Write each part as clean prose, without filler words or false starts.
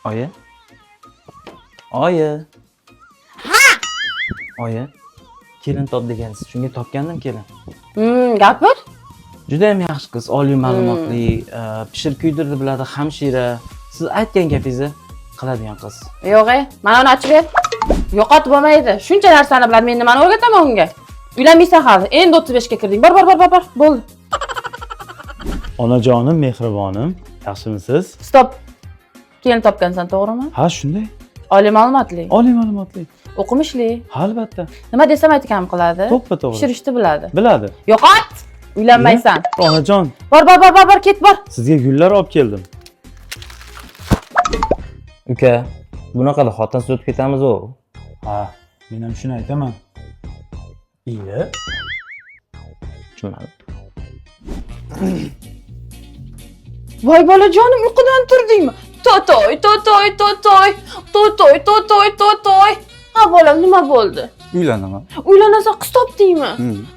Oyi. Oyi. Oyi. Kelin top degansiz. Shunga topgandim kelin. Gapir. Juda ham yaxshi qiz, oliy ma'lumotli, pishirib kuydirdi biladi, hamshira. Siz aytgan gapingizni qiladigan qiz. Yo'q, mana uni ochib ber. Yo'qotib bo'lmaydi. Shuncha narsani biladi, men nimani o'rgataman unga? Uylanmaysan hali. Endi 35 ga kirding. Bor. Bo'ldi. Onajonim, mehribonim, yaxshimisiz? Stop. Kelin topgansan, to'g'rimi? Ha, shunday. Oliy ma'lumotli, Oliy ma'lumotli. o'qimishli. Ha, albatta. Nima desam aytgan qiladi. To'ppa-to'g'ri. Pishirishni biladi. Biladi. Yo'qot. Uylanmaysan. Onajon, Bor, ket bor. sizga gullar olib keldim. Uka, bunaqada xotinsiz o'tib ketamiz-ku. Ha, men ham shuni aytaman. Iya. Tushunmadim. Voy bolajonim, uyqudan turdingmi? To'toy. Ha bolam, nima bo'ldi? Uylanaman. Uylanasan qiz topdingmi?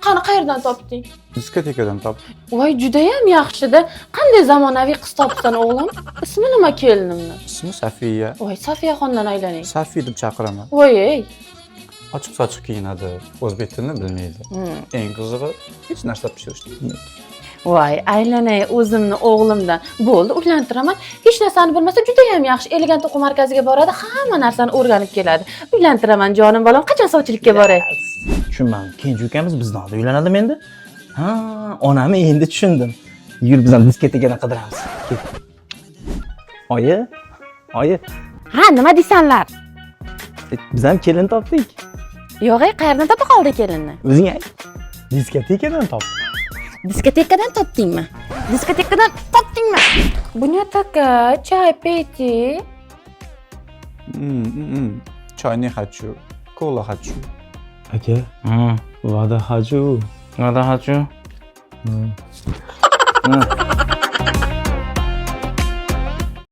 Qani qayerdan topding? Diskotekadan topdim. Voy judayam yaxshi-da. Qanday zamonaviy qiz topsan o'g'lim? Ismi nima kelinimni? Ismi Safiya. Voy Safiyaxondan aylaning. Safiy deb chaqiraman. Voy ey. Ochiq sochiq kiyinadi. O'zbek tilini bilmaydi. Eng qizig'i hech narsa pishirishni bilmaydi. Voy aylanay o'zimni o'g'limdan. Bo'ldi, uylantiraman. Hech narsani bilmasa judayam yaxshi. Elegant o'quv markaziga boradi, hamma narsani o'rganib keladi. Uylantiraman jonim bolam. Qachon sovchilikka boray? Tushunmadim. Kenja ukamiz bizdan oldin uylanadimi endi? Ha, onami endi tushundim. Yur biz ham diskotekadan qidiramiz. Ket. Oyi. Ha, nima deysanlar? Biz ham kelin topdik. Yo'q, qayerdan topa qoldi kelinni? O'zing ayt. Diskotekadan topdim. Diskotekadan topdingmi? Bunyod aka, choy peychi. Choy ne хочу. Kola хочу. Aka, vada haju. Nada hachu.